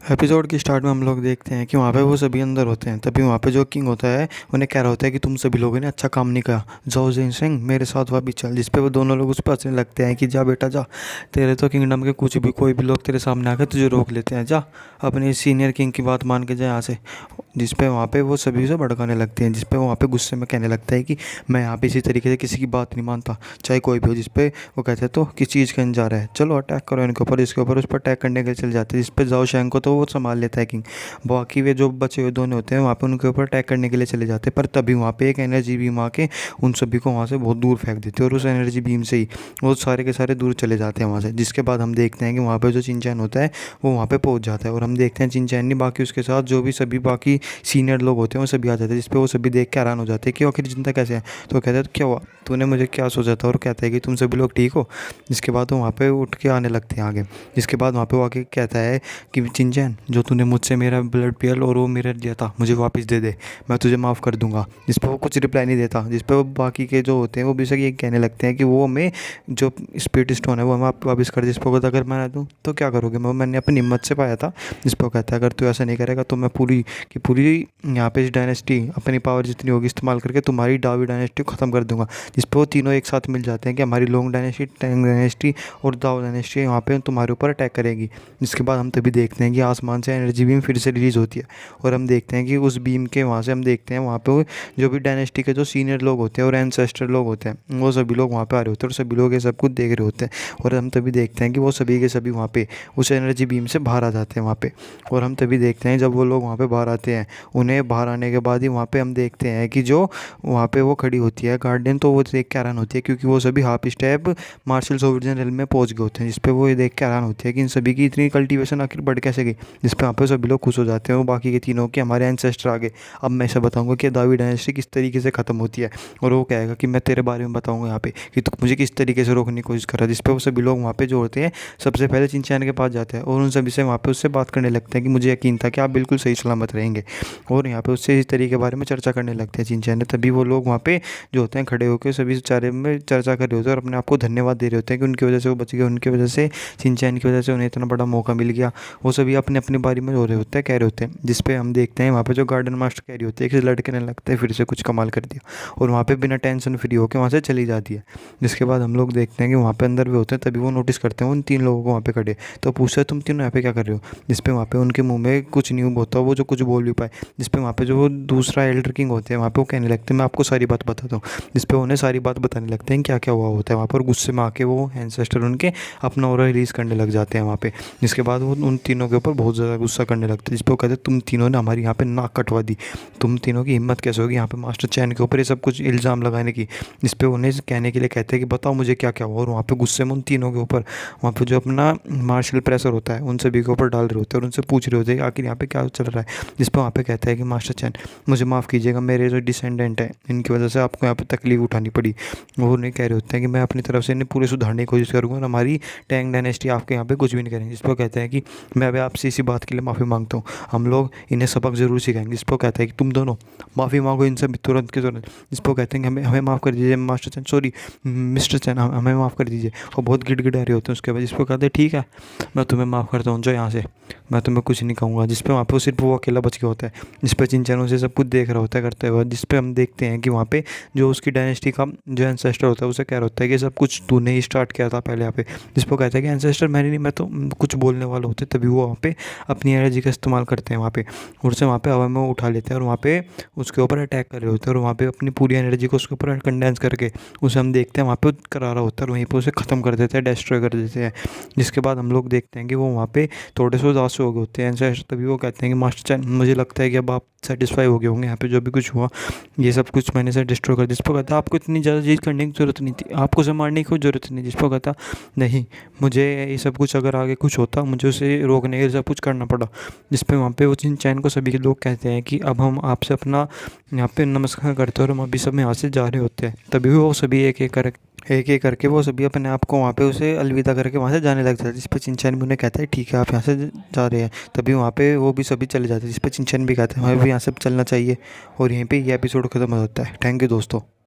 Episode की start में हम लोग देखते हैं कि वहाँ पे वो सभी अंदर होते हैं। तभी वहाँ पे जो किंग होता है उन्हें कह रहा होता है कि तुम सभी लोगों ने अच्छा काम नहीं किया, जाओ जिन सिंह मेरे साथ वापिस चल। जिस पे वो दोनों लोग उस पर हंसने लगते हैं कि जा बेटा जा, तेरे तो किंगडम के कुछ भी कोई भी लोग तेरे सामने आकर तुझे रोक लेते हैं, जा अपने सीनियर किंग की बात मान के जा यहाँ से। जिस पे वहाँ पे वो सभी से भड़काने लगते हैं, जिस पे वो वहाँ पे गुस्से में कहने लगता है कि मैं यहाँ पे इसी तरीके से किसी की बात नहीं मानता, चाहे कोई भी हो। जिस पे वो कहते हैं तो किस चीज़ का इंतजार है, चलो अटैक करो इनके ऊपर। इसके ऊपर उस पर अटैक करने के लिए चले जाते हैं, जिस पे जाओ शैंग को तो वो संभाल लेता है किंग। बाकी वे जो बचे हुए दोनों होते हैं वहाँ पे उनके ऊपर अटैक करने के लिए चले जाते हैं, पर तभी वहाँ पे एक एनर्जी बीम आके उन सभी को वहाँ से बहुत दूर फेंक देते हैं और उस एनर्जी बीम से ही वो सारे के सारे दूर चले जाते हैं वहाँ से। जिसके बाद हम देखते हैं कि वहाँ पे जो चिंचैन होता है वो वहाँ पे पहुँच जाता है और हम देखते हैं चिंचैन नहीं बाकी उसके साथ जो भी सभी बाकी सीनियर लोग होते हैं वो सभी आ जाते हैं। जिस पे वो सभी देख के हैरान हो जाते हैं कि आखिर जिंदा कैसे है। तो कहते हैं क्या हुआ, तूने मुझे क्या सोचा था, और कहता है कि तुम सभी लोग ठीक हो। जिसके बाद वो वहाँ पे उठ के आने लगते हैं आगे। जिसके बाद वहाँ पे वो आके कहता है कि चिंचैन, जो तूने मुझसे मेरा ब्लड पियल और वो मेरा दिया था मुझे वापस दे दे, मैं तुझे माफ़ कर दूंगा। जिस पर वो कुछ रिप्लाई नहीं देता। जिस पर वो बाकी के जो होते हैं वो बेशक ये कहने लगते हैं कि वो हमें जो स्पिरिट स्टोन है वो हमें वापस कर। जिस पर कहता अगर मैं ना दूँ तो क्या करोगे, मैंने अपनी हिम्मत से पाया था। जिस पर कहता है अगर तू ऐसा नहीं करेगा तो मैं पूरी की पूरी यहाँ पे इस डायनेस्टी अपनी पावर जितनी होगी इस्तेमाल करके तुम्हारी डावी डायनेस्टी को ख़त्म कर दूंगा। जिस पर वो तीनों एक साथ मिल जाते हैं कि हमारी लोंग डायनेस्टी, टैंग डायनेस्टी और दाओ डायनेस्टी वहाँ पे तुम्हारे ऊपर अटैक करेगी। जिसके बाद हम तभी देखते हैं कि आसमान से एनर्जी बीम फिर से रिलीज़ होती है और हम देखते हैं कि उस बीम के वहाँ से हम देखते हैं वहाँ पे जो भी डायनेस्टी के जो सीनियर लोग होते हैं और एंसेस्टर लोग होते हैं वो सभी लोग वहाँ पे आ रहे होते हैं और सभी लोग ये सब कुछ देख रहे होते हैं। और हम तभी देखते हैं कि वो सभी के सभी वहाँ पे उस एनर्जी बीम से बाहर आ जाते हैं वहाँ पे। और हम तभी देखते हैं जब वो लोग वहाँ पे बाहर आते हैं, उन्हें बाहर आने के बाद ही वहाँ पे हम देखते हैं कि जो वहाँ पे वो खड़ी होती है गार्डियन, तो वो देख के हैरान होती है क्योंकि वो सभी half step marshal sovereign rail में पहुँच गए होते हैं। जिस पे वो ये देख के हैरान होती है कि इन सभी की इतनी कल्टीवेशन आखिर बढ़ कैसे गई। जिस पे वहाँ पे सभी लोग खुश हो जाते हैं वो बाकी के तीनों के हमारे एंसेस्टर आगे। अब मैं ऐसा बताऊंगा कि दावी डायनेस्टी किस तरीके से ख़त्म होती है और वो कहेगा कि मैं तेरे बारे में बताऊंगा यहाँ पे कि तू मुझे किस तरीके से रोकने की कोशिश कर रहा है। जिस पे वो सभी लोग वहाँ पे जो होते हैं सबसे पहले चिंचैन के पास जाते हैं और उन सभी से वहाँ पे उससे बात करने लगते हैं कि मुझे यकीन था कि आप बिल्कुल सही सलामत रहेंगे। और यहाँ पे उससे इस तरीके के बारे में चर्चा करने लगते हैं चिंचैन ने। तभी वो लोग वहाँ पे जो होते हैं खड़े होकर सभी चारे में चर्चा कर रहे होते हैं और अपने आप को धन्यवाद दे रहे होते हैं कि उनकी वजह से वो बच गए, उनकी वजह से चिंचैन की वजह से उन्हें इतना बड़ा मौका मिल गया। वो सभी अपने अपनी बारी में रो रहे होते हैं, कह रहे होते हैं। जिस पे हम देखते हैं वहाँ पे जो गार्डन मास्टर कह रही होती है कि लड़के ने लगता है फिर से कुछ कमाल कर दिया और वहाँ पे बिना टेंशन फ्री होकर वहाँ से चली जाती है। जिसके बाद हम लोग देखते हैं कि वहाँ पे अंदर भी होते हैं, तभी वो नोटिस करते हैं उन तीन लोगों को वहाँ पे खड़े। तो पूछते हैं तुम तीनों यहाँ पे क्या कर रहे हो। जिस पे वहाँ पे उनके मुंह में कुछ नहीं होता, वो जो कुछ बोल भी पाए। जिस पे वहाँ पे जो वो दूसरा एल्डर किंग होते हैं वहाँ पे वो कहने लगते हैं मैं आपको सारी बात बताता हूँ। जिस पे उन्हें सारी बात बताने लगते हैं क्या क्या हुआ होता है वहाँ पर। गुस्से में आके वो एंसेस्टर उनके अपना ऑरा रिलीज़ करने लग जाते हैं वहाँ पे। जिसके बाद वो उन तीनों के ऊपर बहुत ज़्यादा गुस्सा करने लगते हैं। जिस पे वो कहते हैं तुम तीनों ने हमारी यहाँ पे नाक कटवा दी, तुम तीनों की हिम्मत कैसे होगी यहाँ पे मास्टर चैन के ऊपर ये सब कुछ इल्ज़ाम लगाने की। जिस पे उन्हें कहने के लिए कहते हैं कि बताओ मुझे क्या क्या हुआ। और वहाँ पे गुस्से में उन तीनों के ऊपर वहाँ पे जो अपना मार्शल प्रेशर होता है उन सभी के ऊपर डाल रहे होते हैं और उनसे पूछ रहे होते हैं कि आखिर यहाँ पे क्या चल रहा है। जिस पे वहाँ पे कहता है कि मास्टर चैन मुझे माफ़ कीजिएगा, मेरे जो डिसेंडेंट हैं इनकी वजह से आपको यहाँ पे तकलीफ उठानी पड़ी। वो नहीं कह रहे होते हैं कि मैं अपनी तरफ से इन्हें पूरे सुधारने की कोशिश करूँगा और हमारी टैंग डायनेस्टी आपके यहाँ पे कुछ भी नहीं करेंगे। जिस पर कहते हैं कि मैं अभी आपसे इसी बात के लिए माफ़ी मांगता हूँ, हम लोग इन्हें सबक ज़रूर सिखाएंगे। जिस पर कहता है कि तुम दोनों माफ़ी मांगो इनसे तुरंत के तुरंत। जिस पर कहते हैं कि हमें हमें माफ़ कर दीजिए मास्टर चैन, सॉरी मिस्टर चैन, हमें माफ़ कर दीजिए। और बहुत गिड़गिड़ा रहे होते हैं। उसके बाद जिस पर कहते हैं ठीक है मैं तुम्हें माफ़ करता हूँ, जो यहाँ से मैं तुम्हें कुछ नहीं कहूँगा। जिस पे वहाँ पे सिर्फ वो अकेला बच गया होता है। जिस पे चिंचैन उसे सब कुछ देख रहा होता है करते हुए। जिस पे हम देखते हैं कि वहाँ पे जो उसकी डायनेस्टी का जो एंसेस्टर होता है उसे कह रहा होता है कि सब कुछ तूने ही स्टार्ट किया था पहले यहाँ पे। जिस पर कहता है कि एंसेस्टर मैंने नहीं, मैं तो कुछ बोलने वाले होते तभी वो वहाँ पे अपनी एनर्जी का इस्तेमाल करते हैं वहाँ पे और उसे वहाँ पे हवा में उठा लेते हैं और वहाँ पे उसके ऊपर अटैक कर रहे होते हैं और वहाँ पे अपनी पूरी एनर्जी को उसके ऊपर कंडेंस करके उसे हम देखते हैं वहाँ पे करा रहा होता है और वहीं पर उसे ख़त्म कर देते हैं, डिस्ट्रॉय कर देते हैं। जिसके बाद हम लोग देखते हैं कि वो वहाँ पे थोड़े से उदास हो गए होते हैं एंसेस्टर। तभी वो कहते हैं कि मास्टर चैन मुझे लगता है कि अब आप सेटिस्फाई हो गए होंगे यहाँ पे जो भी कुछ हुआ ये सब कुछ मैंने से डिस्ट्रॉय कर दिया। जिस पर कहता आपको इतनी ज़्यादा चीज़ करने की ज़रूरत नहीं थी, आपको उसे मारने की कोई ज़रूरत नहीं। जिस पर कहता नहीं, मुझे ये सब कुछ अगर आगे कुछ होता मुझे उसे रोकने के लिए सब कुछ करना पड़ा। जिस पे वहाँ पे वो चिंचैन को सभी के लोग कहते हैं कि अब हम आपसे अपना यहाँ पे नमस्कार करते हैं और हम अभी सब यहाँ से जा रहे होते हैं। तभी वो सभी एक एक करके वो सभी अपने आप को वहाँ पे उसे अलविदा करके वहाँ से जाने लग जाते हैं। जिस पे चिंचैन भी उन्हें कहता है ठीक है आप यहाँ से जा रहे हैं। तभी वहाँ पे वो भी सभी चले जाते हैं। जिस पे चिंचैन भी कहते हैं हमें भी यहाँ से चलना चाहिए। और यहीं पे ये एपिसोड खत्म हो जाता है। थैंक यू दोस्तों।